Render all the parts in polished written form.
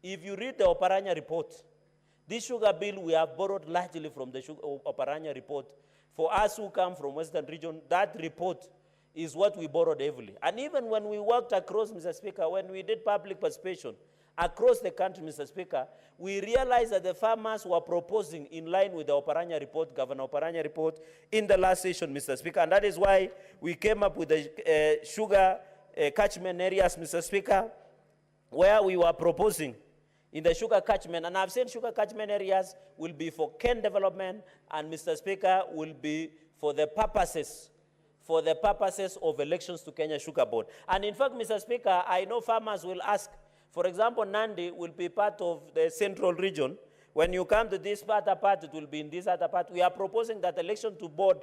If you read the Oparanya report, this sugar bill we have borrowed largely from the Oparanya report. For us who come from Western region, that report is what we borrowed heavily. And even when we worked across, Mr. Speaker, when we did public participation across the country, Mr. Speaker, we realized that the farmers were proposing in line with the Oparanya report, Governor Oparanya report, in the last session, Mr. Speaker. And that is why we came up with the sugar catchment areas, Mr. Speaker, where we were proposing in the sugar catchment, and I've said sugar catchment areas will be for cane development, and Mr. Speaker, will be for the purposes of elections to Kenya Sugar Board. And in fact, Mr. Speaker, I know farmers will ask, for example, Nandi will be part of the central region. When you come to this other part, it will be in this other part. We are proposing that election to board,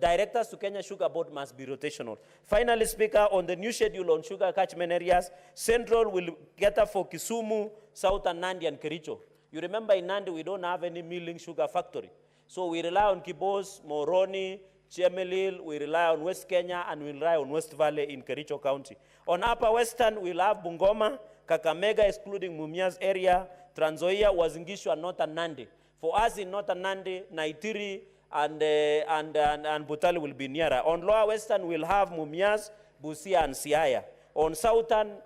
directors to Kenya Sugar Board must be rotational. Finally, Speaker, on the new schedule on sugar catchment areas, Central will cater for Kisumu, Southern Nandi, and Kericho. You remember in Nandi, we don't have any milling sugar factory. So we rely on Kibos, Moroni, Chemelil, we rely on West Kenya, and we rely on West Valley in Kericho County. On Upper Western, we'll have Bungoma, Kakamega, excluding Mumias area, Trans Nzoia, Uasin Gishu, and Northern Nandi. For us in Northern Nandi, Naitiri, and Butali will be nearer. On Lower Western, we'll have Mumias, Busia, and Siaya. On Southern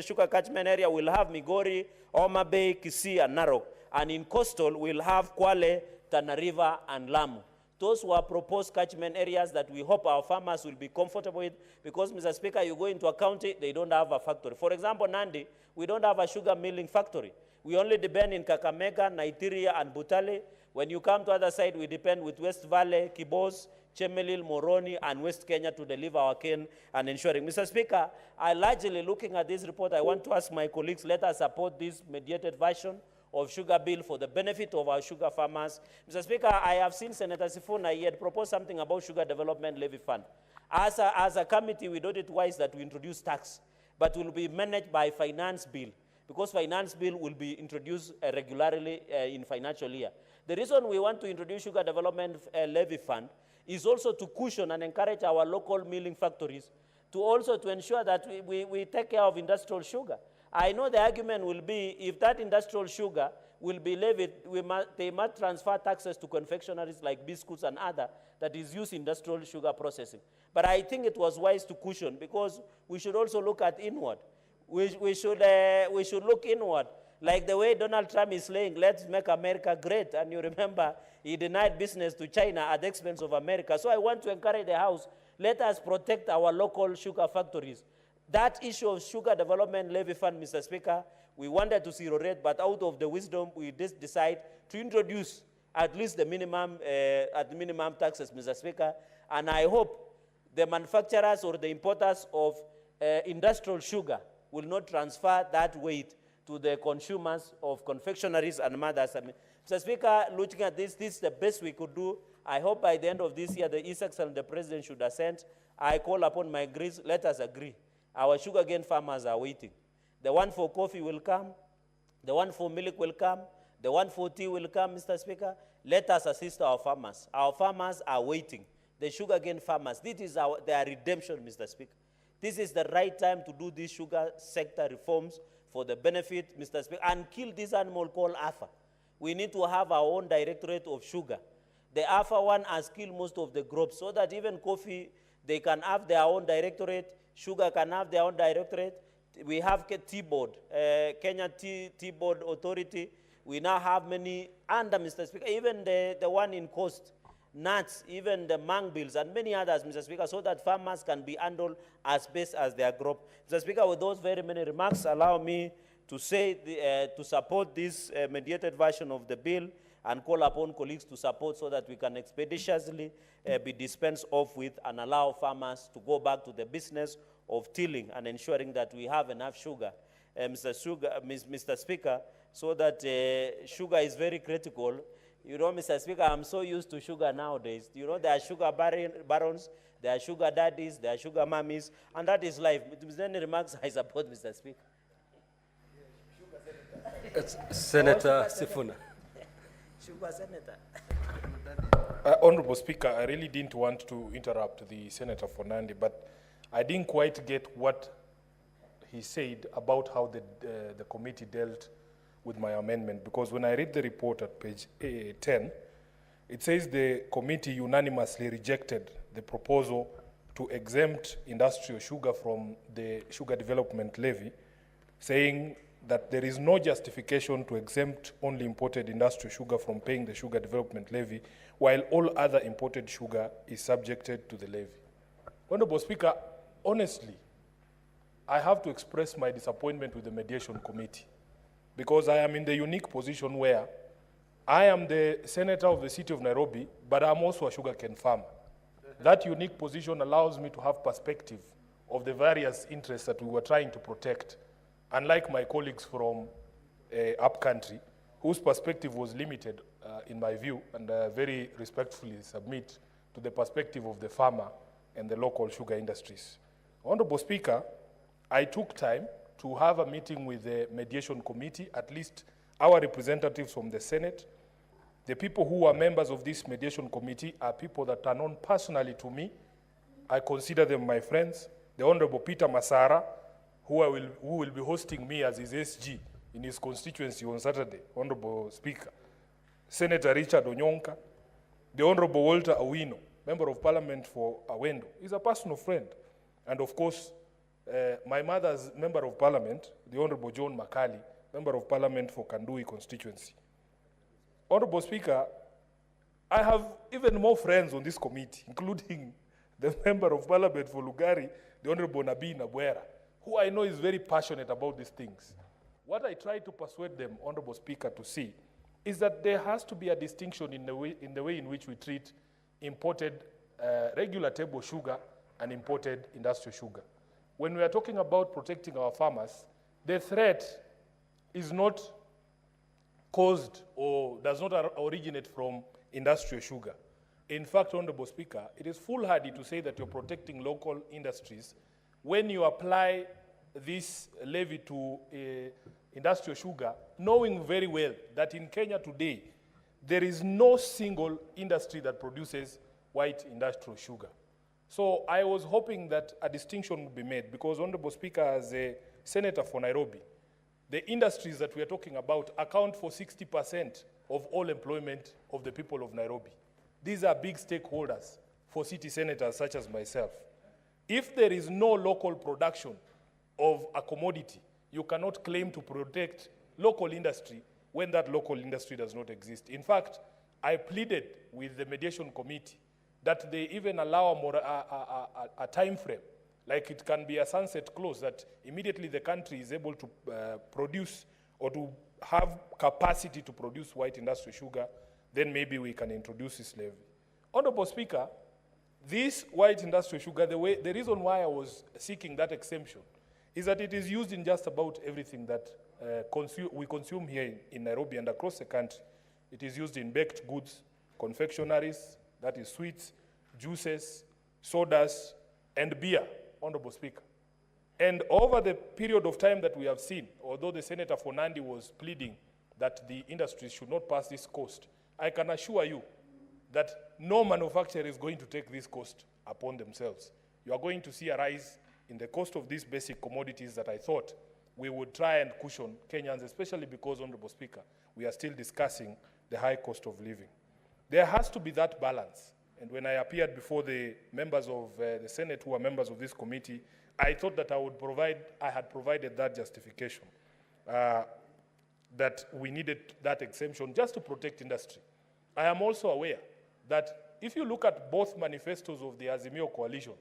sugar catchment area, we'll have Migori, Homa Bay, Kisii, and Narok. And in Coastal, we'll have Kwale, Tana River, and Lamu. Those were proposed catchment areas that we hope our farmers will be comfortable with, because, Mr. Speaker, you go into a county, they don't have a factory. For example, Nandi, we don't have a sugar milling factory. We only depend in Kakamega, Naitiri, and Butali. When you come to other side, we depend with West Valley, Kibos, Chemelil, Moroni, and West Kenya to deliver our cane and ensuring. Mr. Speaker, I largely looking at this report, I want to ask my colleagues, let us support this mediated version of sugar bill for the benefit of our sugar farmers. Mr. Speaker, I have seen Senator Sifuna, he had proposed something about sugar development levy fund. As a committee, we thought it wise that we introduce tax, but will be managed by finance bill, because finance bill will be introduced regularly in financial year. The reason we want to introduce sugar development levy fund is also to cushion and encourage our local milling factories to ensure that we take care of industrial sugar. I know the argument will be, if that industrial sugar will be levied, they must transfer taxes to confectionaries like biscuits and other that is used in industrial sugar processing. But I think it was wise to cushion, because we should also look at inward. We should look inward. Like the way Donald Trump is saying, let's make America great. And you remember, he denied business to China at the expense of America. So I want to encourage the House, let us protect our local sugar factories. That issue of sugar development levy fund, Mr. Speaker, we wanted to zero rate, but out of the wisdom, we decide to introduce at least the minimum taxes, Mr. Speaker. And I hope the manufacturers or the importers of industrial sugar will not transfer that weight to the consumers of confectionaries and mothers. Mr. Speaker, looking at this is the best we could do. I hope by the end of this year, the His Excellency and the President should assent. I call upon my Greens, let us agree. Our sugarcane farmers are waiting. The one for coffee will come. The one for milk will come. The one for tea will come, Mr. Speaker. Let us assist our farmers. Our farmers are waiting. The sugarcane farmers, this is their redemption, Mr. Speaker. This is the right time to do these sugar sector reforms for the benefit, Mr. Speaker, and kill this animal called AFA. We need to have our own directorate of sugar. The AFA one has killed most of the crops, so that even coffee, they can have their own directorate, sugar can have their own directorate. We have T-Board, Kenya T-Board Authority. We now have many under, Mr. Speaker, even the one in Coast, nuts, even the mangbills, and many others, Mr. Speaker, so that farmers can be handled as best as their crop. Mr. Speaker, with those very many remarks, allow me to say to support this mediated version of the bill and call upon colleagues to support so that we can expeditiously be dispensed off with and allow farmers to go back to the business of tilling and ensuring that we have enough sugar, Mr. Speaker, so that sugar is very critical. You know, Mr. Speaker, I'm so used to sugar nowadays. You know, there are sugar barons, there are sugar daddies, there are sugar mummies, and that is life. With any remarks, I support, Mr. Speaker. Senator Sifuna. Sugar Senator. Honorable Speaker, I really didn't want to interrupt the Senator for Nandi, but I didn't quite get what he said about how the committee dealt with my amendment, because when I read the report at page 10, it says the committee unanimously rejected the proposal to exempt industrial sugar from the sugar development levy, saying that there is no justification to exempt only imported industrial sugar from paying the sugar development levy, while all other imported sugar is subjected to the levy. Honorable Speaker, honestly, I have to express my disappointment with the mediation committee, because I am in the unique position where I am the senator of the city of Nairobi, but I'm also a sugarcane farmer. That unique position allows me to have perspective of the various interests that we were trying to protect, unlike my colleagues from upcountry, whose perspective was limited, in my view, and very respectfully submit to the perspective of the farmer and the local sugar industries. Honorable Speaker, I took time to have a meeting with the mediation committee, at least our representatives from the Senate. The people who are members of this mediation committee are people that are known personally to me. I consider them my friends. The Honorable Peter Masara, who will be hosting me as his SG in his constituency on Saturday, Honorable Speaker. Senator Richard Onyonka, the Honorable Walter Awino, Member of Parliament for Awendo, is a personal friend. And of course, my mother's Member of Parliament, the Honorable John Makali, Member of Parliament for Kandui constituency. Honorable Speaker, I have even more friends on this committee, including the Member of Parliament for Lugari, the Honorable Nabi Nabwera, who I know is very passionate about these things. What I try to persuade them, Honorable Speaker, to see is that there has to be a distinction in the way in which we treat imported regular table sugar and imported industrial sugar. When we are talking about protecting our farmers, the threat is not caused or does not originate from industrial sugar. In fact, Honorable Speaker, it is foolhardy to say that you're protecting local industries when you apply this levy to industrial sugar, knowing very well that in Kenya today, there is no single industry that produces white industrial sugar. So I was hoping that a distinction would be made, because Honorable Speaker, as a senator for Nairobi, the industries that we are talking about account for 60% of all employment of the people of Nairobi. These are big stakeholders for city senators such as myself. If there is no local production of a commodity, you cannot claim to protect local industry when that local industry does not exist. In fact, I pleaded with the mediation committee that they even allow a time frame, like it can be a sunset clause that immediately the country is able to produce or to have capacity to produce white industrial sugar, then maybe we can introduce this levy. Honorable Speaker, this white industrial sugar, the reason why I was seeking that exemption is that it is used in just about everything that we consume here in Nairobi and across the country. It is used in baked goods, confectionaries, that is sweets, juices, sodas, and beer, Honorable Speaker. And over the period of time that we have seen, although the Senator for Nandi was pleading that the industry should not pass this cost, I can assure you that no manufacturer is going to take this cost upon themselves. You are going to see a rise in the cost of these basic commodities that I thought we would try and cushion Kenyans, especially because, Honorable Speaker, we are still discussing the high cost of living. There has to be that balance. And when I appeared before the members of the Senate who are members of this committee, I thought that I had provided that justification, that we needed that exemption just to protect industry. I am also aware that if you look at both manifestos of the Azimio coalition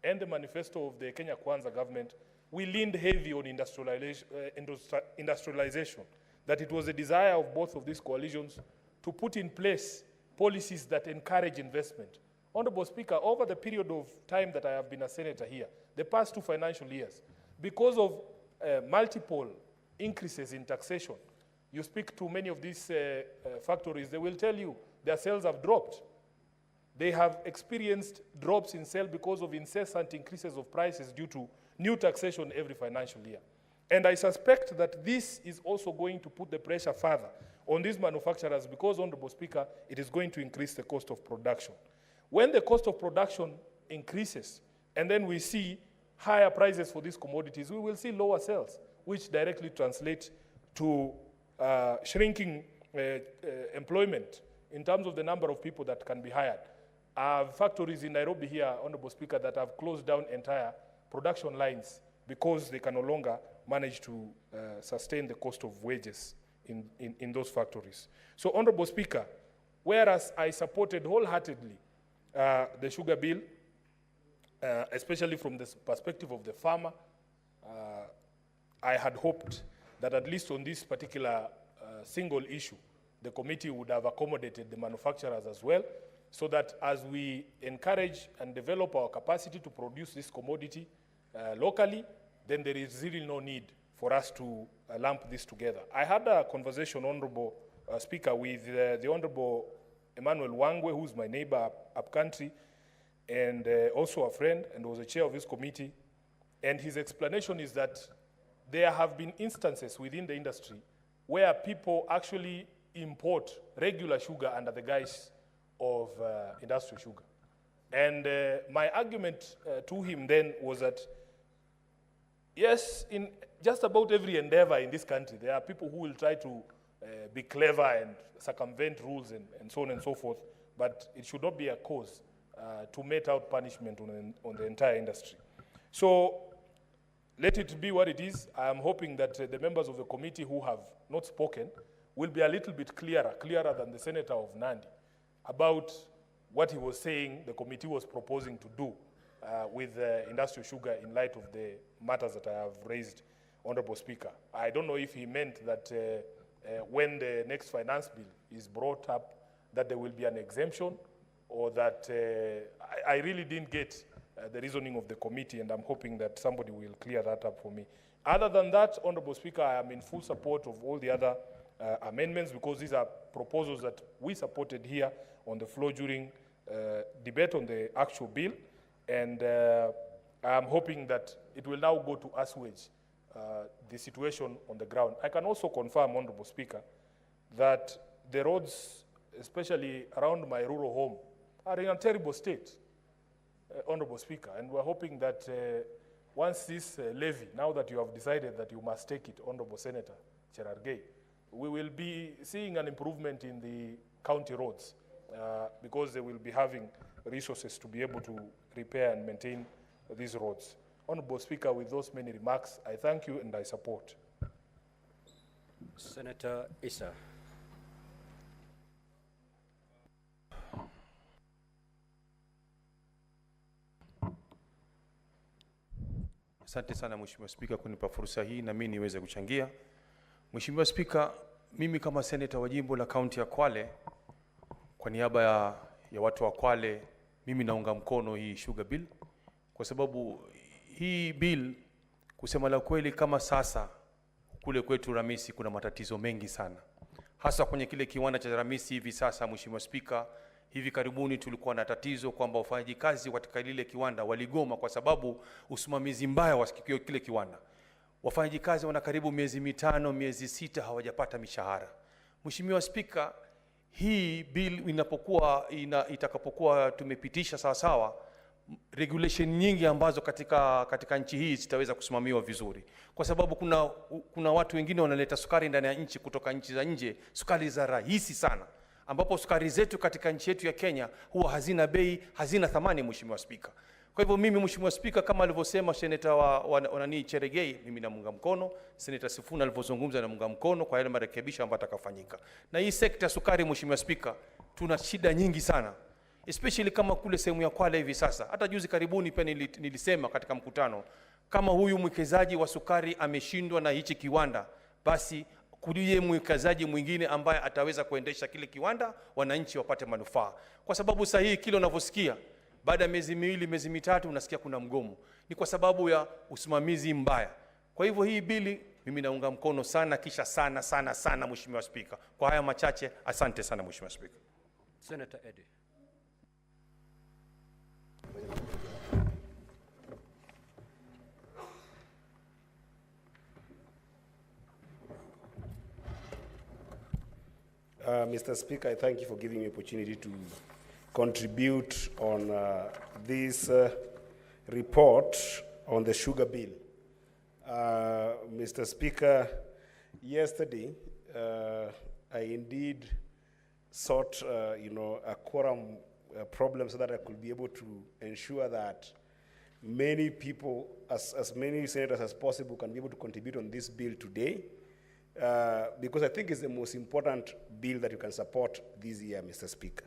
and the manifesto of the Kenya Kwanza government, we leaned heavy on industrialization, that it was a desire of both of these coalitions to put in place policies that encourage investment. Honorable Speaker, over the period of time that I have been a senator here, the past 2 financial years, because of multiple increases in taxation, you speak to many of these factories, they will tell you their sales have dropped. They have experienced drops in sale because of incessant increases of prices due to new taxation every financial year. And I suspect that this is also going to put the pressure further on these manufacturers because, Honorable Speaker, it is going to increase the cost of production. When the cost of production increases, and then we see higher prices for these commodities, we will see lower sales, which directly translate to shrinking employment in terms of the number of people that can be hired. Factories in Nairobi here, Honorable Speaker, that have closed down entire production lines because they can no longer manage to sustain the cost of wages in those factories. So, Honorable Speaker, whereas I supported wholeheartedly the sugar bill, especially from the perspective of the farmer, I had hoped that at least on this particular single issue, the committee would have accommodated the manufacturers as well, so that as we encourage and develop our capacity to produce this commodity locally, then there is really no need for us to lump this together. I had a conversation, Honorable Speaker, with the Honorable Emmanuel Wangwe, who's my neighbor up country, and also a friend, and was the chair of this committee. And his explanation is that there have been instances within the industry where people actually import regular sugar under the guise of industrial sugar. And my argument to him then was that, yes, in just about every endeavor in this country, there are people who will try to be clever and circumvent rules and so on and so forth, but it should not be a cause to mete out punishment on the entire industry. So let it be what it is. I am hoping that the members of the committee who have not spoken will be a little bit clearer than the Senator of Nandi, about what he was saying the committee was proposing to do with industrial sugar in light of the matters that I have raised, Honorable Speaker. I don't know if he meant that when the next finance bill is brought up, that there will be an exemption, or that I really didn't get the reasoning of the committee, and I'm hoping that somebody will clear that up for me. Other than that, Honorable Speaker, I am in full support of all the other amendments, because these are proposals that we supported here on the floor during debate on the actual bill, and I'm hoping that it will now go to assuage the situation on the ground. I can also confirm, Honorable Speaker, that the roads, especially around my rural home, are in a terrible state, Honorable Speaker, and we're hoping that once this levy, now that you have decided that you must take it, Honorable Senator Cherargei, we will be seeing an improvement in the county roads because they will be having resources to be able to repair and maintain these roads. Honorable Speaker, with those many remarks, I thank you and I support. Senator Issa. Asante sana Mheshimiwa Spika kunipa fursa hii na mimi niweze kuchangia. Mheshimiwa Spika, mimi kama seneta wa jimbo la kaunti ya Kwale, kwa niaba ya watu wa Kwale, mimi naunga mkono hii sugar bill, kwa sababu hii bill, kusema la kweli, kama sasa kule kwetu Ramisi kuna matatizo mengi sana, hasa kwenye kile kiwanda cha Ramisi. Hivi sasa Mheshimiwa Spika, hivi karibuni tulikuwa na tatizo kwamba wafanyakazi katika lile kiwanda waligoma kwa sababu usimamizi mbaya wa kile kiwanda. Wafanyakazi wana karibu miezi 5, miezi 6 hawajapata mishahara. Mheshimiwa Spika, hii bill itakapokuwa tumepitisha sawa sawa, regulation nyingi ambazo katika nchi hii zitaweza kusimamiwa vizuri, kwa sababu kuna watu wengine wanaleta sukari ndani ya nchi kutoka nchi za nje, sukari za rahisi sana, ambapo sukari zetu katika nchi yetu ya Kenya huwa hazina bei, hazina thamani, Mheshimiwa Spika. Kwa hivyo mimi, Mheshimiwa Spika, kama alivyosema Senator wa Cherargei, mimi namunga mkono. Senator Sifuna alivyozungumza namunga mkono kwa yale marekebisho ambayo atakafanyika. Na hii sekta sukari, Mheshimiwa Spika, tuna shida nyingi sana, especially kama kule sehemu ya Kwale hivi sasa. Hata juzi karibuni pia nilisema katika mkutano, kama huyu mwekezaji wa sukari ameshindwa na hichi kiwanda, basi kujie mwekezaji mwingine ambaye ataweza kuendesha kile kiwanda, wananchi wapate manufaa. Kwa sababu sasa hii kile unavyosikia, baada ya miezi 2, miezi 3 unasikia kuna mgomo, ni kwa sababu ya usimamizi mbaya. Kwa hivyo hii bili mimi naunga mkono sana, kisha sana Mheshimiwa Spika. Kwa haya machache, asante sana Mheshimiwa Spika. Senator Eddie. Mr. Speaker, I thank you for giving me the opportunity to contribute on this report on the sugar bill. Mr. Speaker, yesterday, I indeed sought, a quorum problem so that I could be able to ensure that many people, as many senators as possible, can be able to contribute on this bill today, because I think it's the most important bill that you can support this year, Mr. Speaker.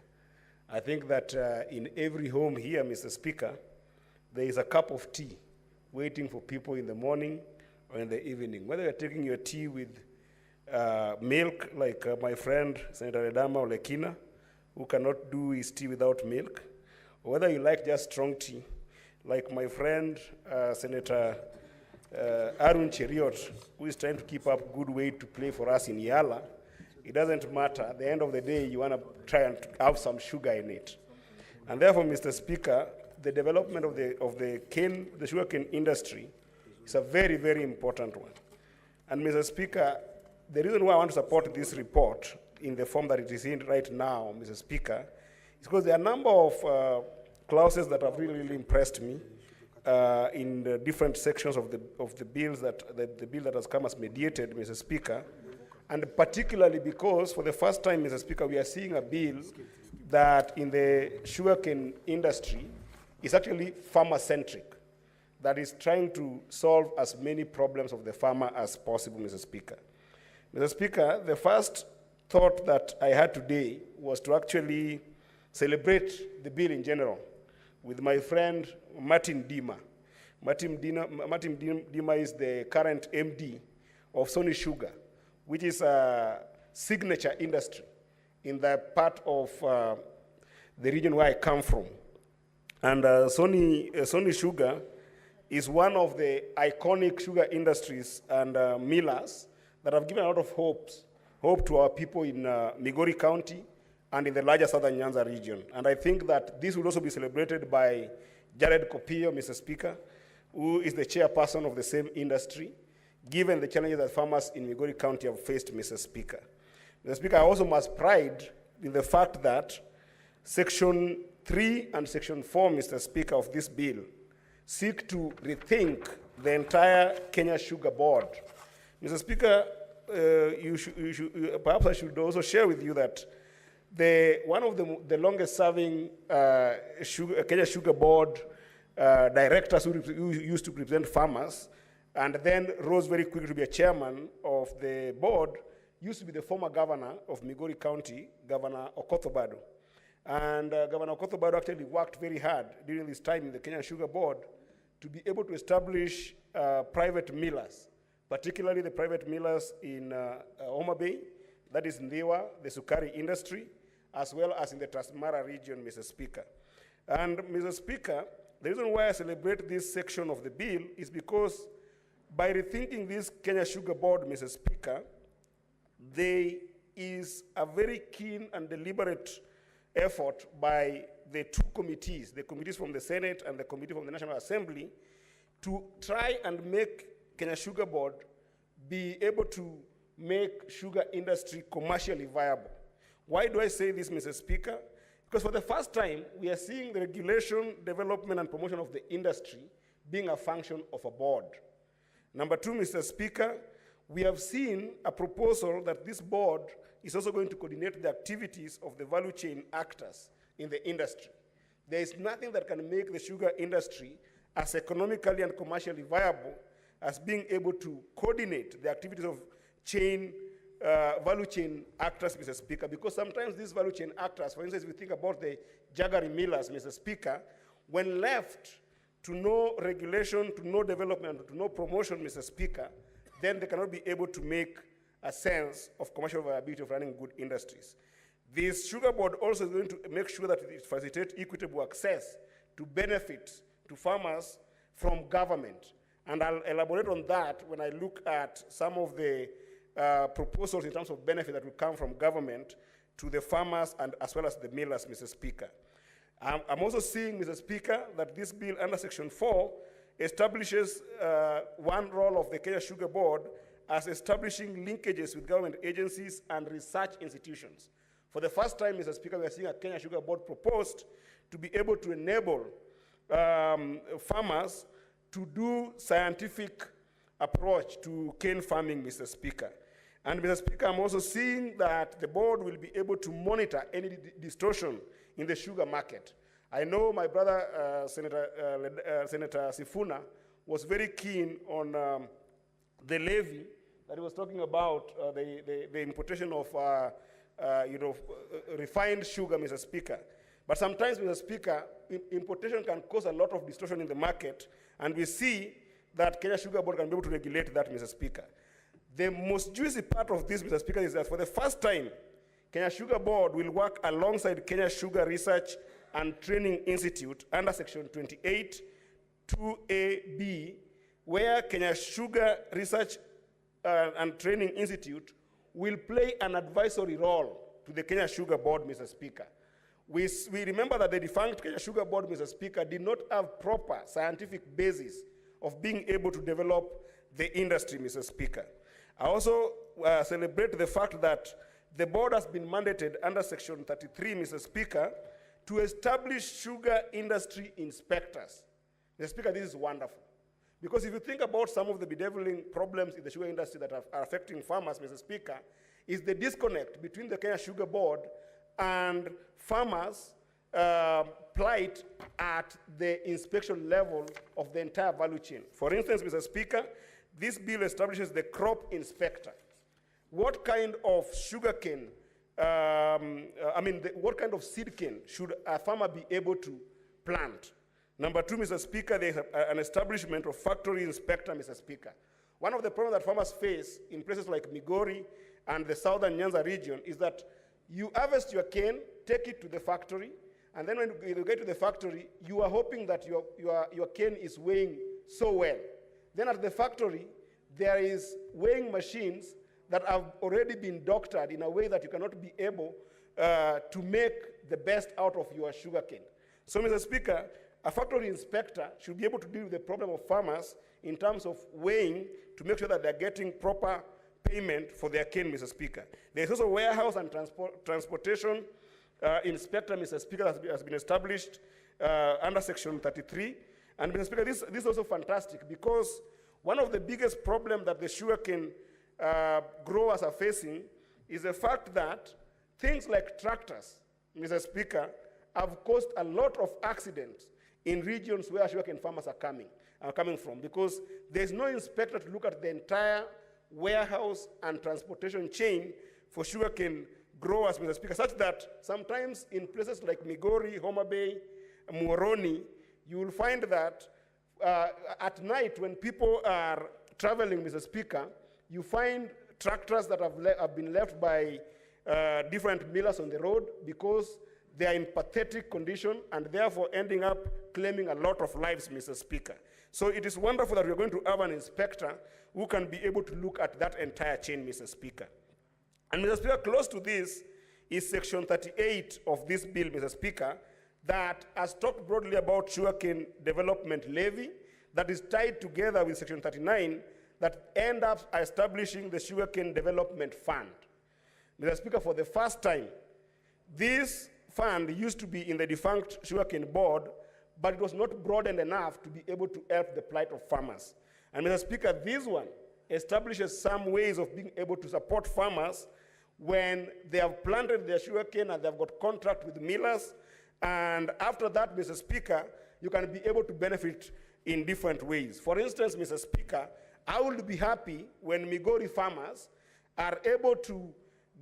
I think that in every home here, Mr. Speaker, there is a cup of tea waiting for people in the morning or in the evening. Whether you're taking your tea with milk, like my friend, Senator Edama Olekina, who cannot do his tea without milk, or whether you like just strong tea, like my friend, Senator Arun Cheriot, who is trying to keep up good weight to play for us in Yala. It doesn't matter. At the end of the day, you want to try and have some sugar in it. And therefore, Mr. Speaker, the development of the sugarcane industry is a very, very important one. And Mr. Speaker, the reason why I want to support this report in the form that it is in right now, Mr. Speaker, is because there are a number of clauses that have really, really impressed me in the different sections of the bills the bill that has come as mediated, Mr. Speaker, and particularly because for the first time, Mr. Speaker, we are seeing a bill that in the sugarcane industry is actually farmer-centric, that is trying to solve as many problems of the farmer as possible, Mr. Speaker. Mr. Speaker, the first thought that I had today was to actually celebrate the bill in general with my friend Martin Dima. Martin Dima is the current MD of Sony Sugar, which is a signature industry in the part of the region where I come from. And Sony Sugar is one of the iconic sugar industries and millers that have given a lot of hope to our people in Migori County and in the larger Southern Nyanza region. And I think that this will also be celebrated by Jared Kopio, Mr. Speaker, who is the chairperson of the same industry, given the challenges that farmers in Migori County have faced, Mr. Speaker. Mr. Speaker, I also must pride in the fact that Section 3 and Section 4, Mr. Speaker, of this bill seek to rethink the entire Kenya Sugar Board. Mr. Speaker, perhaps I should also share with you that one of the longest-serving Kenya Sugar Board directors who used to represent farmers and then rose very quickly to be a chairman of the board used to be the former governor of Migori County, Governor Okoth-Obado. And Governor Okoth-Obado actually worked very hard during this time in the Kenya Sugar Board to be able to establish private millers, particularly the private millers in Homa Bay, that is Ndiwa, the Sukari industry, as well as in the Transmara region, Mr. Speaker. And Mr. Speaker, the reason why I celebrate this section of the bill is because by rethinking this Kenya Sugar Board, Mr. Speaker, there is a very keen and deliberate effort by the two committees, the committees from the Senate and the committee from the National Assembly, to try and make Kenya Sugar Board be able to make sugar industry commercially viable. Why do I say this, Mr. Speaker? Because for the first time, we are seeing the regulation, development, and promotion of the industry being a function of a board. Number two, Mr. Speaker, we have seen a proposal that this board is also going to coordinate the activities of the value chain actors in the industry. There is nothing that can make the sugar industry as economically and commercially viable as being able to coordinate the activities of value chain actors, Mr. Speaker, because sometimes these value chain actors, for instance, if you think about the jaggery millers, Mr. Speaker, when left to no regulation, to no development, to no promotion, Mr. Speaker, then they cannot be able to make a sense of commercial viability of running good industries. This sugar board also is going to make sure that it facilitates equitable access to benefits to farmers from government. And I'll elaborate on that when I look at some of the proposals in terms of benefit that will come from government to the farmers and as well as the millers, Mr. Speaker. I'm also seeing, Mr. Speaker, that this bill under Section 4 establishes one role of the Kenya Sugar Board as establishing linkages with government agencies and research institutions. For the first time, Mr. Speaker, we are seeing a Kenya Sugar Board proposed to be able to enable farmers to do scientific approach to cane farming, Mr. Speaker. And Mr. Speaker, I'm also seeing that the board will be able to monitor any distortion in the sugar market. I know my brother, Senator Sifuna, was very keen on the levy that he was talking about, the importation of refined sugar, Mr. Speaker. But sometimes, Mr. Speaker, importation can cause a lot of distortion in the market, and we see that Kenya Sugar Board can be able to regulate that, Mr. Speaker. The most juicy part of this, Mr. Speaker, is that for the first time, Kenya Sugar Board will work alongside Kenya Sugar Research and Training Institute under Section 28, 2AB, where Kenya Sugar Research and Training Institute will play an advisory role to the Kenya Sugar Board, Mr. Speaker. We remember that the defunct Kenya Sugar Board, Mr. Speaker, did not have proper scientific basis of being able to develop the industry, Mr. Speaker. I also celebrate the fact that the board has been mandated under Section 33, Mr. Speaker, to establish sugar industry inspectors. Mr. Speaker, this is wonderful. Because if you think about some of the bedeviling problems in the sugar industry that are affecting farmers, Mr. Speaker, is the disconnect between the Kenya Sugar Board and farmers' plight at the inspection level of the entire value chain. For instance, Mr. Speaker, this bill establishes the crop inspector. What kind of sugarcane, what kind of seed cane should a farmer be able to plant? Number two, Mr. Speaker, there is an establishment of factory inspector, Mr. Speaker. One of the problems that farmers face in places like Migori and the southern Nyanza region is that you harvest your cane, take it to the factory, and then when you get to the factory, you are hoping that your cane is weighing so well. Then at the factory, there is weighing machines that have already been doctored in a way that you cannot be able to make the best out of your sugar cane. So, Mr. Speaker, a factory inspector should be able to deal with the problem of farmers in terms of weighing to make sure that they're getting proper payment for their cane, Mr. Speaker. There's also warehouse and transportation inspector, Mr. Speaker, that has been established under Section 33. And, Mr. Speaker, this is also fantastic because one of the biggest problems that the sugarcane growers are facing is the fact that things like tractors, Mr. Speaker, have caused a lot of accidents in regions where sugarcane farmers are coming from, because there's no inspector to look at the entire warehouse and transportation chain for sugarcane growers, Mr. Speaker, such that sometimes in places like Migori, Homa Bay, Muhoroni, you will find that at night when people are traveling, Mr. Speaker, you find tractors that have been left by different millers on the road because they are in pathetic condition and therefore ending up claiming a lot of lives, Mr. Speaker. So it is wonderful that we are going to have an inspector who can be able to look at that entire chain, Mr. Speaker. And, Mr. Speaker, close to this is Section 38 of this bill, Mr. Speaker, that has talked broadly about sugarcane development levy that is tied together with Section 39 that end up establishing the Sugarcane Development Fund. Mr. Speaker, for the first time, this fund used to be in the defunct Sugarcane Board, but it was not broadened enough to be able to help the plight of farmers. And, Mr. Speaker, this one establishes some ways of being able to support farmers when they have planted their sugarcane and they've got contract with millers. And after that, Mr. Speaker, you can be able to benefit in different ways. For instance, Mr. Speaker, I would be happy when Migori farmers are able to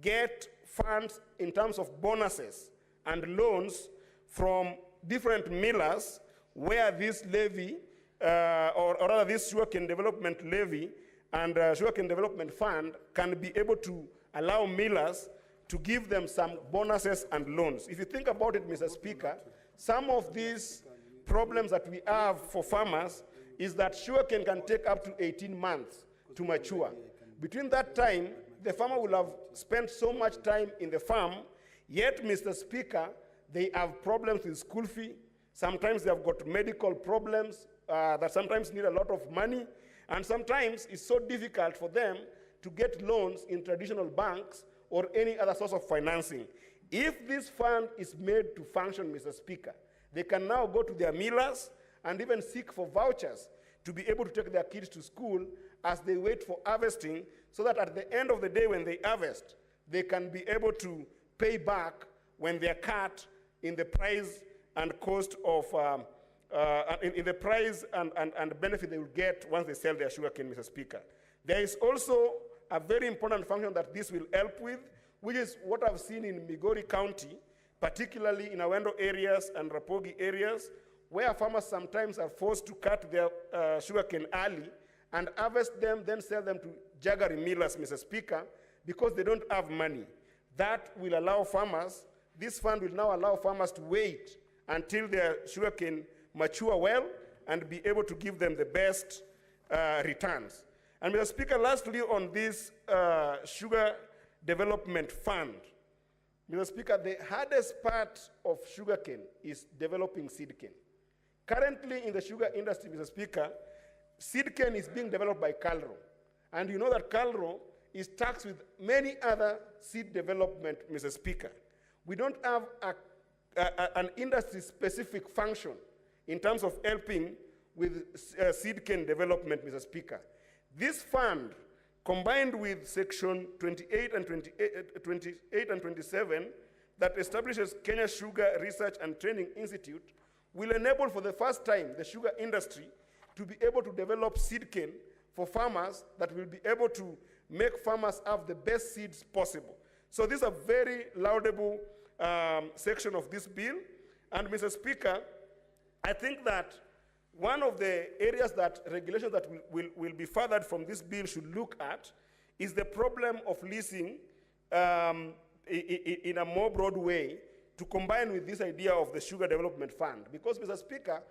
get funds in terms of bonuses and loans from different millers where this levy, or rather this sugarcane development levy and sugarcane development fund can be able to allow millers to give them some bonuses and loans. If you think about it, Mr. Speaker, some of these problems that we have for farmers is that sugarcane can take up to 18 months to mature. Between that time, the farmer will have spent so much time in the farm, yet, Mr. Speaker, they have problems with school fee. Sometimes they have got medical problems that sometimes need a lot of money, and sometimes it's so difficult for them to get loans in traditional banks or any other source of financing. If this fund is made to function, Mr. Speaker, they can now go to their millers and even seek for vouchers to be able to take their kids to school as they wait for harvesting, so that at the end of the day when they harvest, they can be able to pay back when they're cut in the price and cost of, in the price and benefit they will get once they sell their sugarcane, Mr. Speaker. There is also a very important function that this will help with, which is what I've seen in Migori County, particularly in Awendo areas and Rapogi areas, where farmers sometimes are forced to cut their sugarcane early and harvest them, then sell them to jaggery millers, Mr. Speaker, because they don't have money. That will allow farmers, this fund will now allow farmers to wait until their sugarcane mature well and be able to give them the best returns. And Mr. Speaker, lastly on this sugar development fund, Mr. Speaker, the hardest part of sugarcane is developing seed cane. Currently in the sugar industry, Mr. Speaker, seed cane is being developed by Calro. And you know that Calro is taxed with many other seed development, Mr. Speaker. We don't have an industry-specific function in terms of helping with seed cane development, Mr. Speaker. This fund, combined with Section 28 and 27, that establishes Kenya Sugar Research and Training Institute, will enable for the first time the sugar industry to be able to develop seed cane for farmers that will be able to make farmers have the best seeds possible. So this is a very laudable section of this bill. And Mr. Speaker, I think that one of the areas that regulations that will be furthered from this bill should look at is the problem of leasing in a more broad way to combine with this idea of the Sugar Development Fund. Because, Mr. Speaker,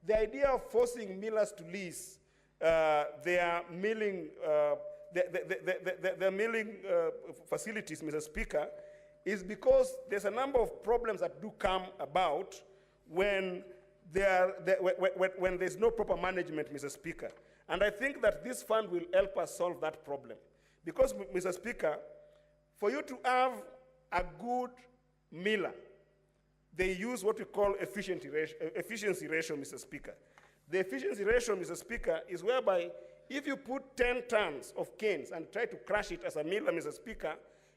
the idea of forcing millers to lease their milling, their milling facilities, Mr. Speaker, is because there's a number of problems that do come about when there's no proper management, Mr. Speaker. And I think that this fund will help us solve that problem. Because, Mr. Speaker, for you to have a good miller, they use what we call efficiency ratio, Mr. Speaker. The efficiency ratio, Mr. Speaker, is whereby if you put 10 tons of canes and try to crush it as a miller, Mr. Speaker,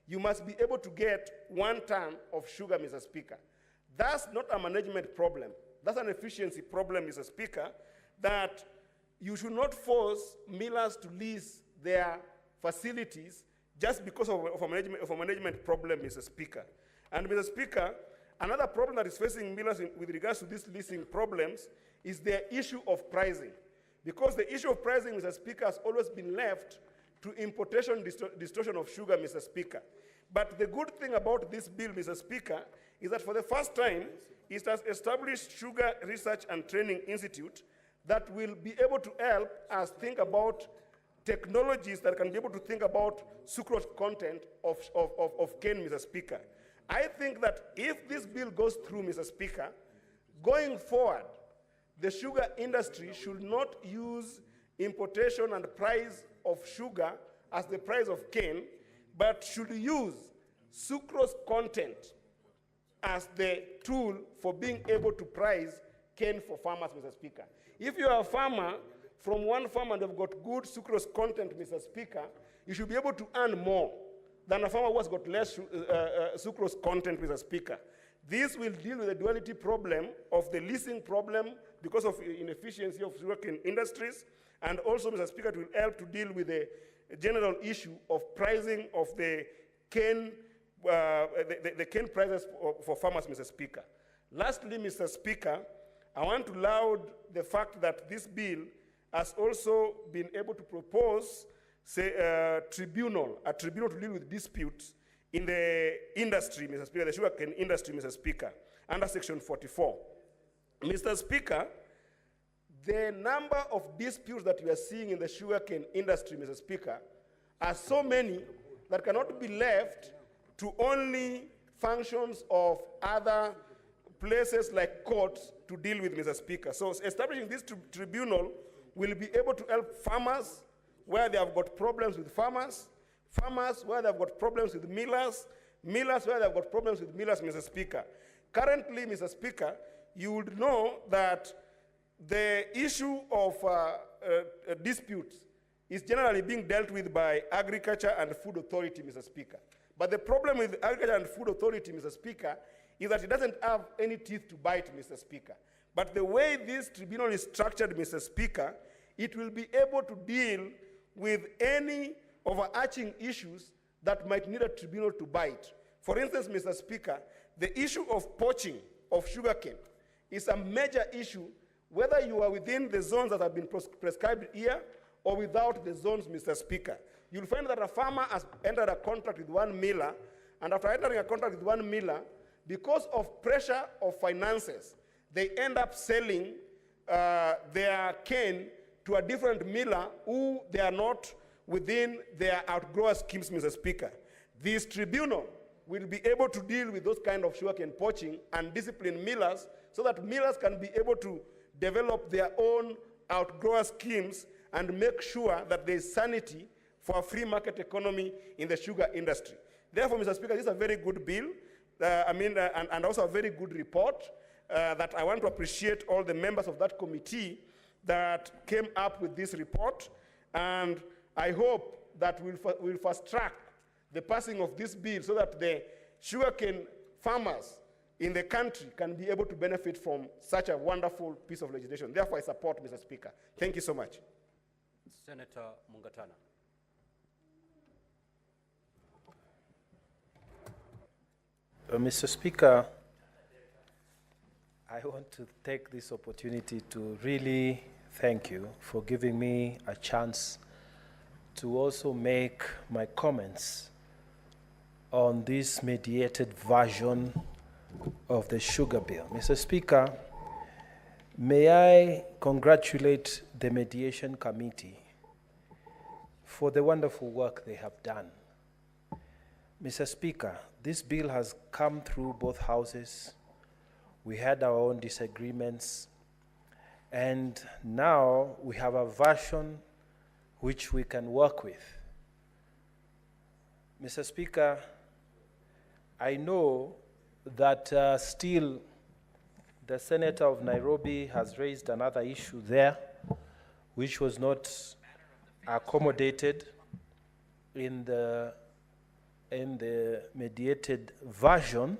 you must be able to get 1 ton of sugar, Mr. Speaker. That's not a management problem. That's an efficiency problem, Mr. Speaker, that you should not force millers to lease their facilities just because of a management problem, Mr. Speaker. And, Mr. Speaker, another problem that is facing millers with regards to these leasing problems is the issue of pricing. Because the issue of pricing, Mr. Speaker, has always been left to importation distortion of sugar, Mr. Speaker. But the good thing about this bill, Mr. Speaker, is that for the first time, it has established Sugar Research and Training Institute that will be able to help us think about technologies that can be able to think about sucrose content of cane, Mr. Speaker. I think that if this bill goes through, Mr. Speaker, going forward, the sugar industry should not use importation and price of sugar as the price of cane, but should use sucrose content as the tool for being able to price cane for farmers, Mr. Speaker. If you are a farmer from one farm and have got good sucrose content, Mr. Speaker, you should be able to earn more than a farmer who has got less sucrose content, Mr. Speaker. This will deal with the duality problem of the leasing problem because of inefficiency of sugarcane industries, and also, Mr. Speaker, it will help to deal with the general issue of pricing of the cane, the cane prices for farmers, Mr. Speaker. Lastly, Mr. Speaker, I want to laud the fact that this bill has also been able to propose, say, a tribunal to deal with disputes in the industry, Mr. Speaker, the sugarcane industry, Mr. Speaker, under Section 44. Mr. Speaker, the number of disputes that we are seeing in the sugarcane industry, Mr. Speaker, are so many that cannot be left to only functions of other places like courts to deal with, Mr. Speaker. So establishing this tribunal will be able to help farmers where they have got problems with farmers, farmers where they have got problems with millers, millers where they have got problems with millers, Mr. Speaker. Currently, Mr. Speaker, you would know that the issue of disputes is generally being dealt with by Agriculture and Food Authority, Mr. Speaker. But the problem with Agriculture and Food Authority, Mr. Speaker, is that it doesn't have any teeth to bite, Mr. Speaker. But the way this tribunal is structured, Mr. Speaker, it will be able to deal with any overarching issues that might need a tribunal to bite. For instance, Mr. Speaker, the issue of poaching of sugarcane is a major issue, whether you are within the zones that have been prescribed here or without the zones, Mr. Speaker. You'll find that a farmer has entered a contract with one miller, and after entering a contract with one miller, because of pressure of finances, they end up selling their cane to a different miller who they are not within their outgrower schemes, Mr. Speaker. This tribunal will be able to deal with those kind of sugarcane poaching and discipline millers so that millers can be able to develop their own outgrower schemes and make sure that there is sanity for a free market economy in the sugar industry. Therefore, Mr. Speaker, this is a very good bill, and also a very good report that I want to appreciate all the members of that committee that came up with this report, and I hope that we'll fast track the passing of this bill so that the sugarcane farmers in the country can be able to benefit from such a wonderful piece of legislation. Therefore, I support, Mr. Speaker. Thank you so much. Senator Mungatana. Mr. Speaker, I want to take this opportunity to really thank you for giving me a chance to also make my comments on this mediated version of the sugar bill. Mr. Speaker, may I congratulate the mediation committee for the wonderful work they have done. Mr. Speaker, this bill has come through both houses. We had our own disagreements, and now we have a version which we can work with. Mr. Speaker, I know that still the Senator of Nairobi has raised another issue there, which was not accommodated in the mediated version,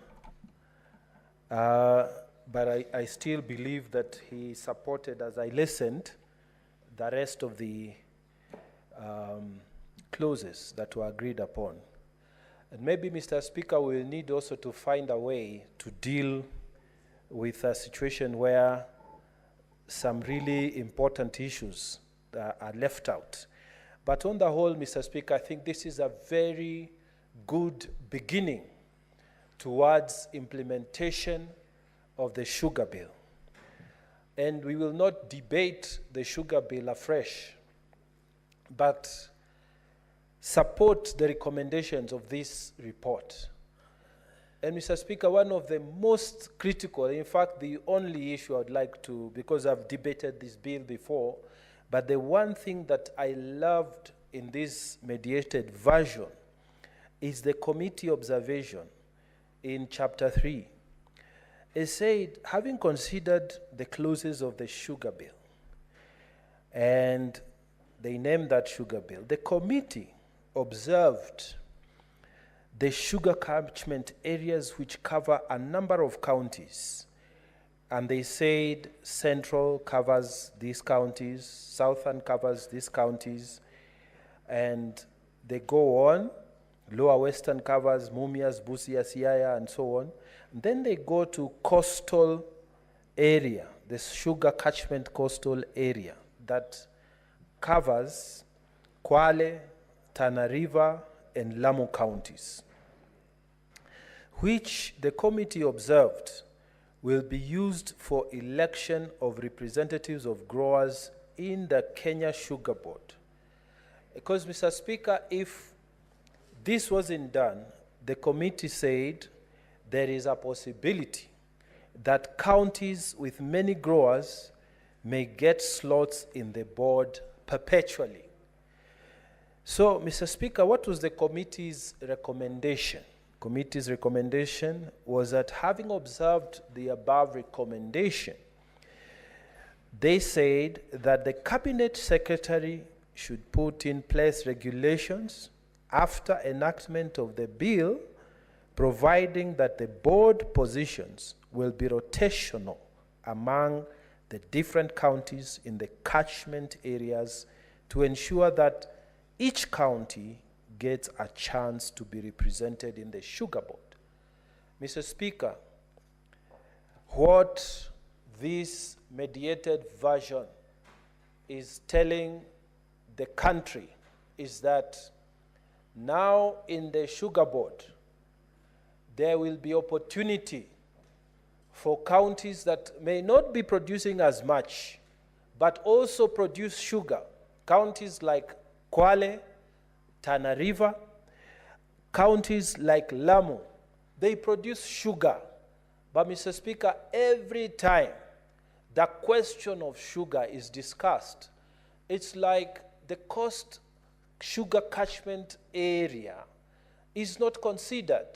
but I still believe that he supported, as I listened, the rest of the clauses that were agreed upon. And maybe, Mr. Speaker, we'll need also to find a way to deal with a situation where some really important issues are left out. But on the whole, Mr. Speaker, I think this is a very good beginning towards implementation of the sugar bill. And we will not debate the sugar bill afresh, but support the recommendations of this report. And Mr. Speaker, one of the most critical, in fact, the only issue I'd like to, because I've debated this bill before, but the one thing that I loved in this mediated version is the committee observation in chapter 3. It said, having considered the clauses of the sugar bill, and they named that sugar bill, the committee observed the sugar catchment areas which cover a number of counties. And they said Central covers these counties, Southern covers these counties, and they go on. Lower Western covers Mumias, Busia, Siaya, and so on. And then they go to coastal area, the sugar catchment coastal area that covers Kwale, Tana River, and Lamu counties, which the committee observed will be used for election of representatives of growers in the Kenya Sugar Board. Because, Mr. Speaker, if this wasn't done, the committee said there is a possibility that counties with many growers may get slots in the board perpetually. So, Mr. Speaker, what was the committee's recommendation? Committee's recommendation was that, having observed the above recommendation, they said that the cabinet secretary should put in place regulations after enactment of the bill, providing that the board positions will be rotational among the different counties in the catchment areas to ensure that each county gets a chance to be represented in the sugar board. Mr. Speaker, what this mediated version is telling the country is that now in the sugar board, there will be opportunity for counties that may not be producing as much, but also produce sugar. Counties like Kwale, Tana River, counties like Lamu, they produce sugar. But Mr. Speaker, every time the question of sugar is discussed, it's like the coast sugar catchment area is not considered.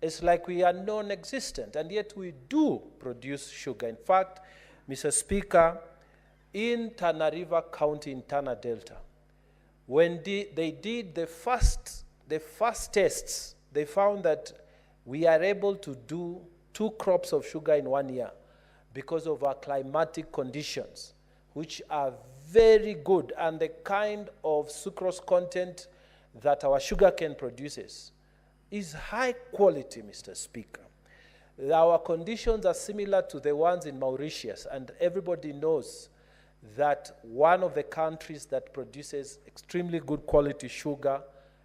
It's like we are non-existent, and yet we do produce sugar. In fact, Mr. Speaker, in Tana River County in Tana Delta, when they did the first tests, they found that we are able to do 2 crops of sugar in 1 year because of our climatic conditions, which are very good, and the kind of sucrose content that our sugarcane produces is high quality, Mr. Speaker. Our conditions are similar to the ones in Mauritius, and everybody knows that one of the countries that produces extremely good quality sugar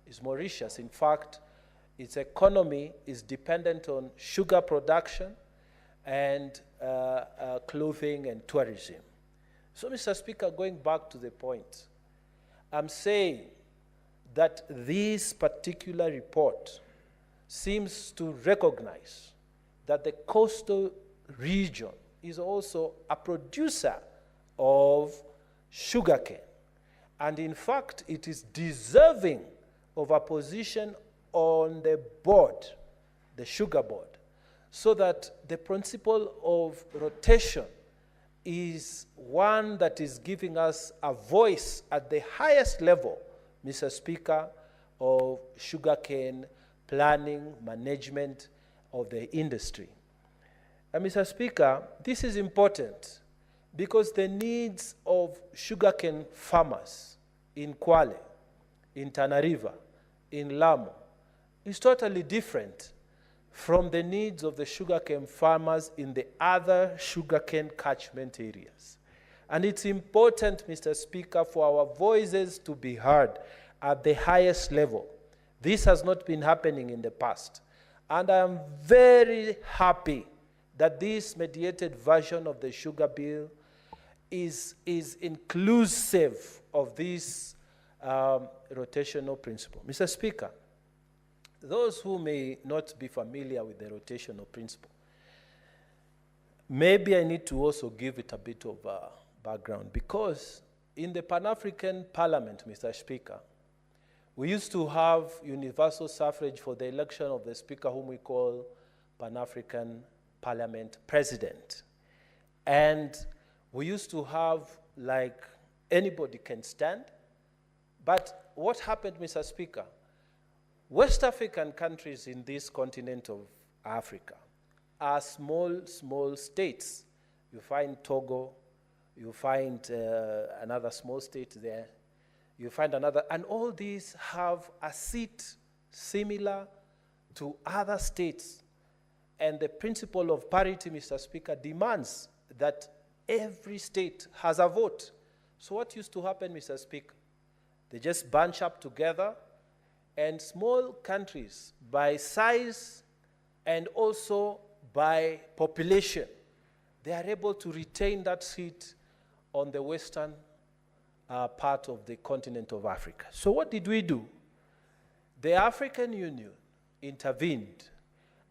is Mauritius. In fact, its economy is dependent on sugar production and clothing and tourism. So, Mr. Speaker, going back to the point, I'm saying that this particular report seems to recognize that the coastal region is also a producer of sugarcane. And in fact, it is deserving of a position on the board, the sugar board, so that the principle of rotation is one that is giving us a voice at the highest level, Mr. Speaker, of sugarcane planning, management of the industry. And Mr. Speaker, this is important because the needs of sugarcane farmers in Kwale, in Tana River, in Lamu, is totally different from the needs of the sugarcane farmers in the other sugarcane catchment areas. And it's important, Mr. Speaker, for our voices to be heard at the highest level. This has not been happening in the past. And I am very happy that this mediated version of the sugar bill is inclusive of this rotational principle. Mr. Speaker, those who may not be familiar with the rotational principle, maybe I need to also give it a bit of background, because in the Pan-African Parliament, Mr. Speaker, we used to have universal suffrage for the election of the Speaker, whom we call Pan-African Parliament President. And we used to have, like, anybody can stand. But what happened, Mr. Speaker? West African countries in this continent of Africa are small states. You find Togo, you find another small state there, you find another, and all these have a seat similar to other states. And the principle of parity, Mr. Speaker, demands that every state has a vote. So what used to happen, Mr. Speaker? They just bunch up together, and small countries by size and also by population, they are able to retain that seat on the western part of the continent of Africa. So what did we do? The African Union intervened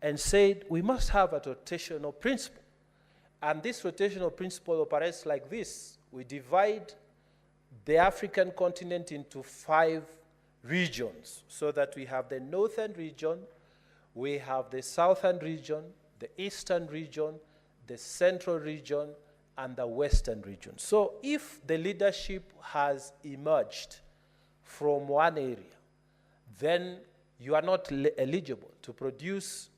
and said we must have a rotational principle. And this rotational principle operates like this. We divide the African continent into 5 regions, so that we have the northern region, we have the southern region, the eastern region, the central region, and the Western region. So if the leadership has emerged from one area, then you are not eligible to produce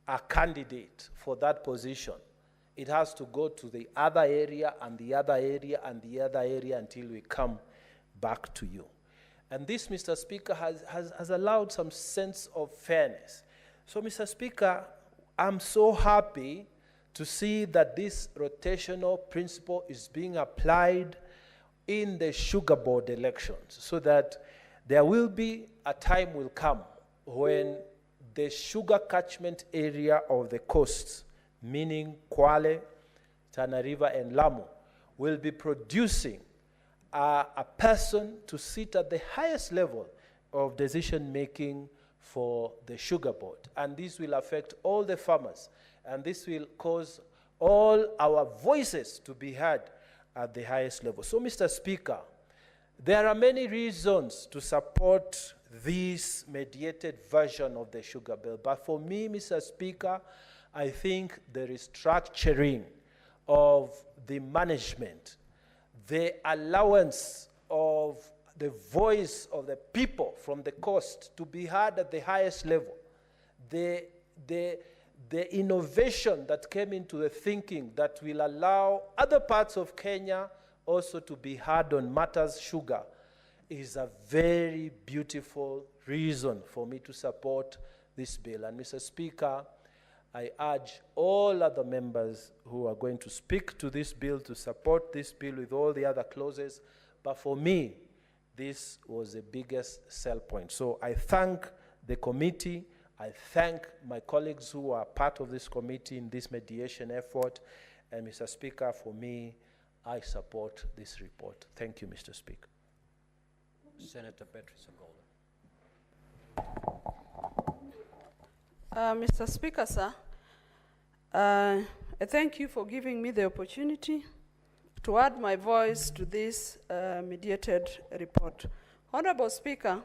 a candidate for that position. It has to go to the other area and the other area and the other area until we come back to you. And this, Mr. Speaker, has allowed some sense of fairness. So, Mr. Speaker, I'm so happy to see that this rotational principle is being applied in the sugar board elections, so that there will be a time will come when the sugar catchment area of the coast, meaning Kwale, Tana River, and Lamu, will be producing a person to sit at the highest level of decision-making for the sugar board. And this will affect all the farmers, and this will cause all our voices to be heard at the highest level. So, Mr. Speaker, there are many reasons to support this mediated version of the sugar bill. But for me, Mr. Speaker, I think there is structuring of the management, the allowance of the voice of the people from the coast to be heard at the highest level, the innovation that came into the thinking that will allow other parts of Kenya also to be heard on matters sugar is a very beautiful reason for me to support this bill. And Mr. Speaker, I urge all other members who are going to speak to this bill to support this bill with all the other clauses. But for me, this was the biggest sell point. So I thank the committee. I thank my colleagues who are part of this committee in this mediation effort. And Mr. Speaker, for me, I support this report. Thank you, Mr. Speaker. Senator Beatrice Ogola. Mr. Speaker, sir, I thank you for giving me the opportunity to add my voice to this mediated report. Honorable Speaker,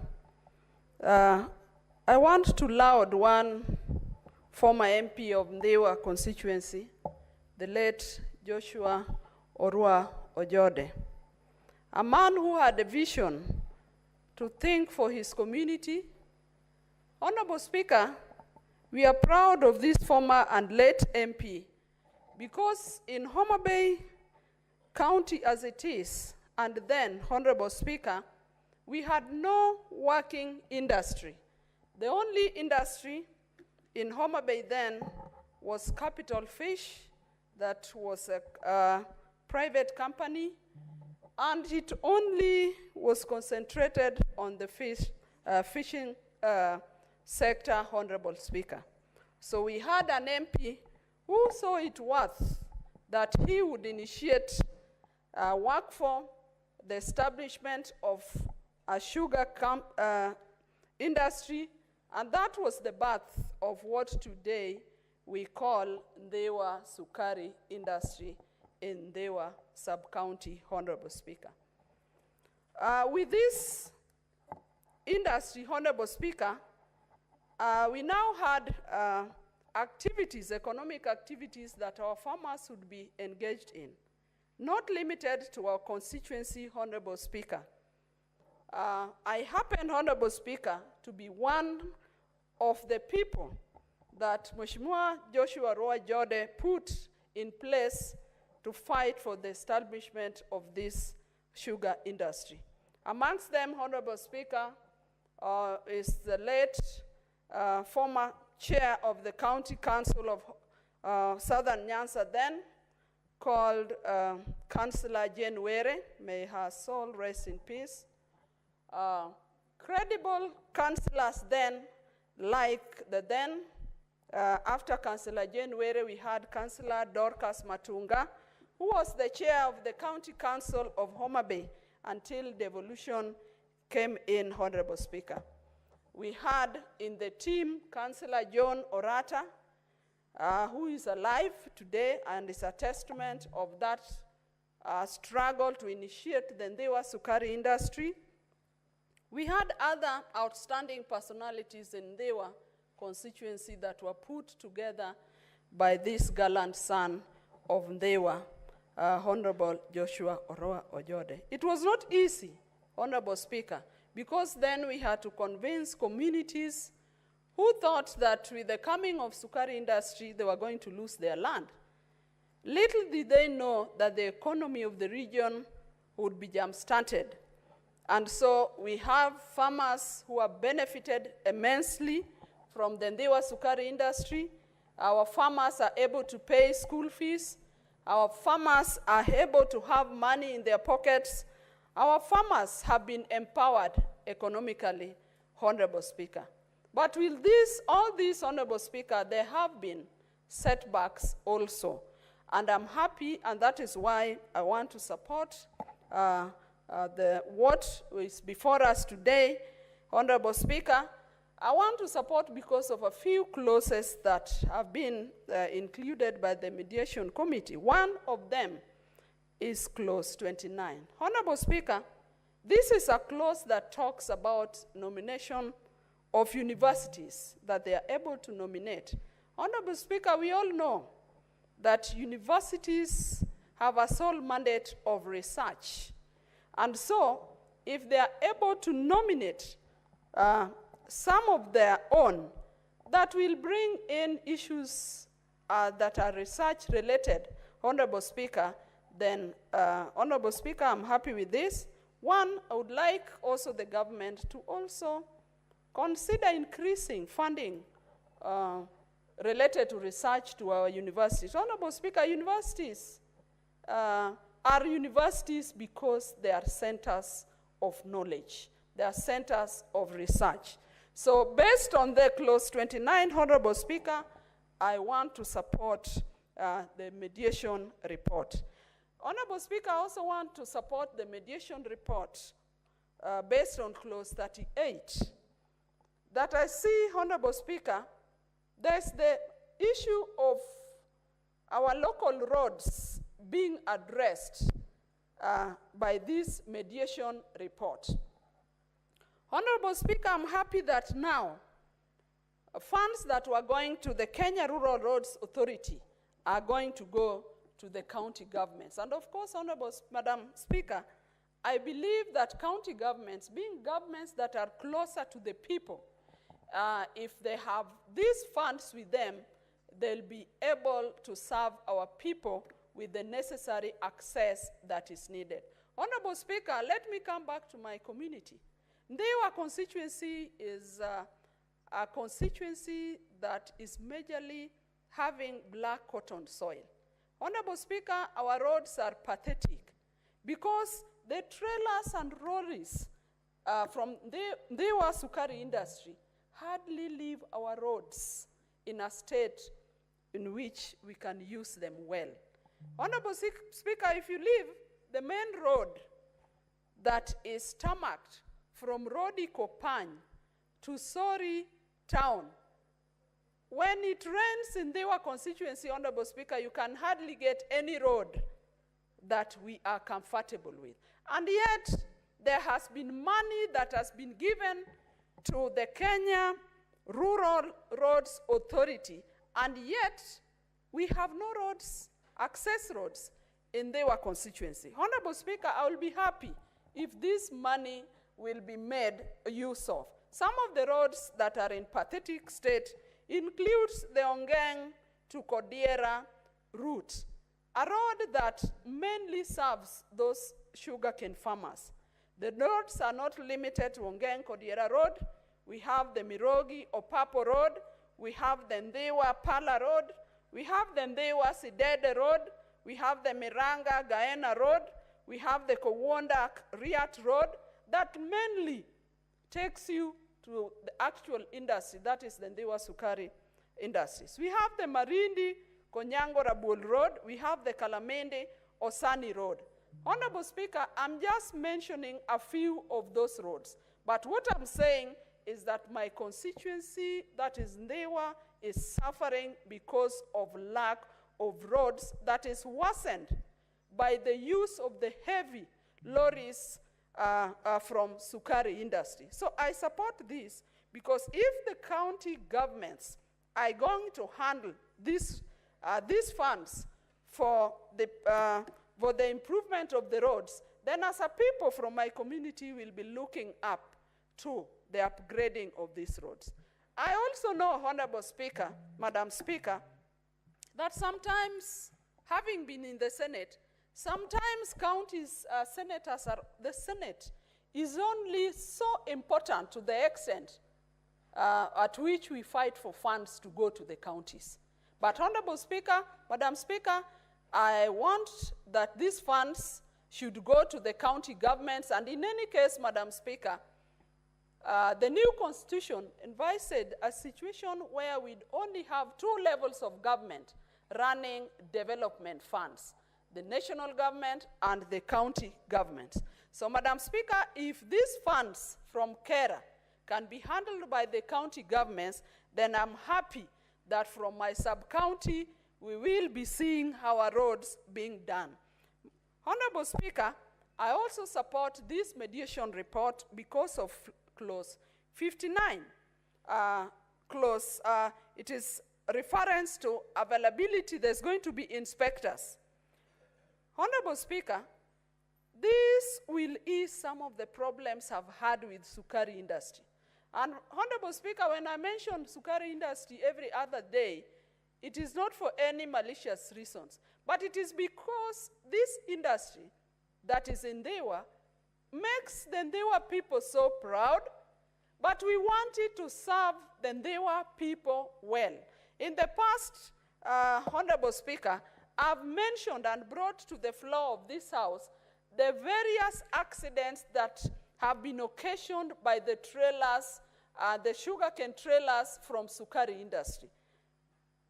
I want to laud one former MP of Ndewa constituency, the late Joshua Orua Ojode, a man who had a vision to think for his community. Honorable Speaker, we are proud of this former and late MP because in Homa Bay County as it is, and then, Honorable Speaker, we had no working industry. The only industry in Homa Bay then was Capital Fish, that was a private company, and it only was concentrated on the fishing sector, Honorable Speaker. So we had an MP who saw it worth that he would initiate work for the establishment of a sugar industry, and that was the birth of what today we call Ndewa Sukari industry in Ndewa sub-county, Honorable Speaker. With this industry, Honorable Speaker, we now had activities, economic activities that our farmers would be engaged in, not limited to our constituency, Honorable Speaker. I happen, Honorable Speaker, to be one of the people that Mheshimiwa Joshua Orua Ojode put in place to fight for the establishment of this sugar industry. Amongst them, Honorable Speaker, is the late former chair of the County Council of Southern Nyanza then, called Councillor Jane Were. May her soul rest in peace. Credible councillors then, like the then, after Councillor Jane Were, we had Councillor Dorcas Matunga, who was the chair of the County Council of Homa Bay until devolution came in, Honorable Speaker. We had in the team Councillor John Orata, who is alive today and is a testament of that struggle to initiate the Ndewa Sukari industry. We had other outstanding personalities in Ndewa constituency that were put together by this gallant son of Ndewa. Honorable Joshua Oroa Ojode. It was not easy, Honorable Speaker, because then we had to convince communities who thought that with the coming of Sukari industry, they were going to lose their land. Little did they know that the economy of the region would be jump-started. And so we have farmers who have benefited immensely from the Ndewa Sukari industry. Our farmers are able to pay school fees. Our farmers are able to have money in their pockets. Our farmers have been empowered economically, Honorable Speaker. But with this, all these, Honorable Speaker, there have been setbacks also. And I'm happy, and that is why I want to support what is before us today, Honorable Speaker. I want to support because of a few clauses that have been included by the mediation committee. One of them is clause 29. Honorable Speaker, this is a clause that talks about nomination of universities, that they are able to nominate. Honorable Speaker, we all know that universities have a sole mandate of research. And so, if they are able to nominate some of their own, that will bring in issues that are research related, Honorable Speaker, then, Honorable Speaker, I'm happy with this. One, I would like also the government to also consider increasing funding related to research to our universities. Honorable Speaker, universities are universities because they are centers of knowledge. They are centers of research. So based on the clause 29, Honorable Speaker, I want to support the mediation report. Honorable Speaker, I also want to support the mediation report based on clause 38. That I see, Honorable Speaker, there's the issue of our local roads being addressed by this mediation report. Honorable Speaker, I'm happy that now funds that were going to the Kenya Rural Roads Authority are going to go to the county governments. And of course, Honorable Madam Speaker, I believe that county governments, being governments that are closer to the people, if they have these funds with them, they'll be able to serve our people with the necessary access that is needed. Honorable Speaker, let me come back to my community. Ndewa constituency is a constituency that is majorly having black cotton soil. Honorable Speaker, our roads are pathetic because the trailers and lorries from Ndewa Sukari industry hardly leave our roads in a state in which we can use them well. Honorable Speaker, if you leave the main road that is tarmacked from Rodi Kopany to Sori town, when it rains in Ndewa constituency, Honorable Speaker, you can hardly get any road that we are comfortable with. And yet, there has been money that has been given to the Kenya Rural Roads Authority, and yet we have no roads, access roads in Ndewa constituency. Honorable Speaker, I will be happy if this money will be made use of. Some of the roads that are in pathetic state includes the Ongeng to Kodiera route, a road that mainly serves those sugarcane farmers. The roads are not limited to Ongeng Kodiera Road. We have the Mirogi Opapo Road. We have the Ndewa Pala Road. We have the Ndewa Sidede Road. We have the Miranga Gaena Road. We have the Kowonda Riat Road that mainly takes you to the actual industry, that is the Ndewa Sukari industries. We have the Marindi Konyango Rabul Road. We have the Kalamende Osani Road. Honorable Speaker, I'm just mentioning a few of those roads. But what I'm saying is that my constituency, that is Ndewa, is suffering because of lack of roads that is worsened by the use of the heavy lorries from Sukari industry. So I support this because if the county governments are going to handle these funds for the for the improvement of the roads, then as a people from my community will be looking up to the upgrading of these roads. I also know, Honorable Speaker, Madam Speaker, that sometimes, having been in the Senate, sometimes counties, senators are, the Senate is only so important to the extent at which we fight for funds to go to the counties. But Honorable Speaker, Madam Speaker, I want that these funds should go to the county governments, and in any case, Madam Speaker, the new constitution envisaged a situation where we'd only have 2 levels of government running development funds, the national government and the county governments. So, Madam Speaker, if these funds from KERA can be handled by the county governments, then I'm happy that from my sub-county, we will be seeing our roads being done. Honorable Speaker, I also support this mediation report because of clause 59. It is reference to availability. There's going to be inspectors. Honorable Speaker, this will ease some of the problems I've had with sukari industry. And Honorable Speaker, when I mention sukari industry every other day, it is not for any malicious reasons, but it is because this industry that is in Ndewa makes the Ndewa people so proud, but we want it to serve the Ndewa people well. In the past, Honorable Speaker, I've mentioned and brought to the floor of this House the various accidents that have been occasioned by the trailers, the sugarcane trailers from sukari industry.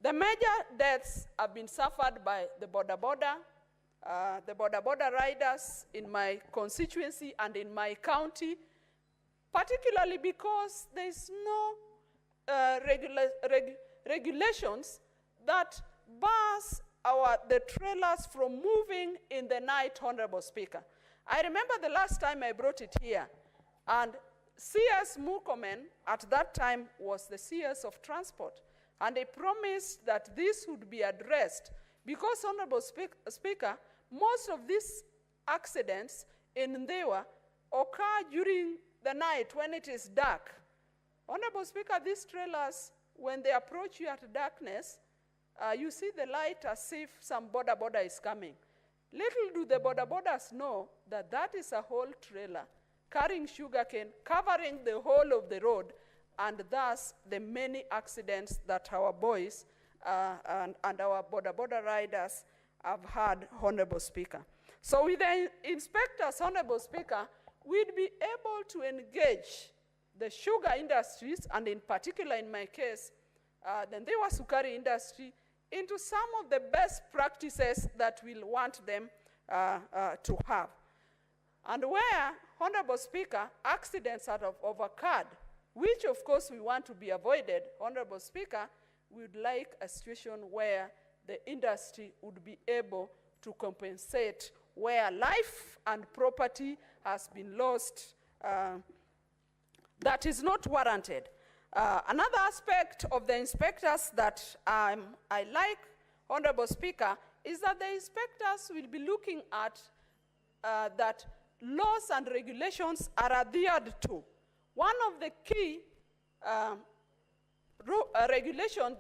The major deaths have been suffered by the border riders in my constituency and in my county, particularly because there's no regulations that bars the trailers from moving in the night, Honorable Speaker. I remember the last time I brought it here, and CS Murkomen at that time was the CS of Transport, and they promised that this would be addressed because, Honorable Speaker, most of these accidents in Ndewa occur during the night when it is dark. Honorable Speaker, these trailers, when they approach you at darkness, you see the light as if some border is coming. Little do the borders know that that is a whole trailer carrying sugarcane, covering the whole of the road, and thus the many accidents that our boys and our border riders have had, Honorable Speaker. So with the inspectors, Honorable Speaker, we'd be able to engage the sugar industries, and in particular in my case, the Ndewa Sukari industry, into some of the best practices that we'll want them to have. And where, Honorable Speaker, accidents have occurred, which of course we want to be avoided, Honorable Speaker, we would like a situation where the industry would be able to compensate where life and property has been lost that is not warranted. Another aspect of the inspectors that I like, Honorable Speaker, is that the inspectors will be looking at that laws and regulations are adhered to. One of the key regulations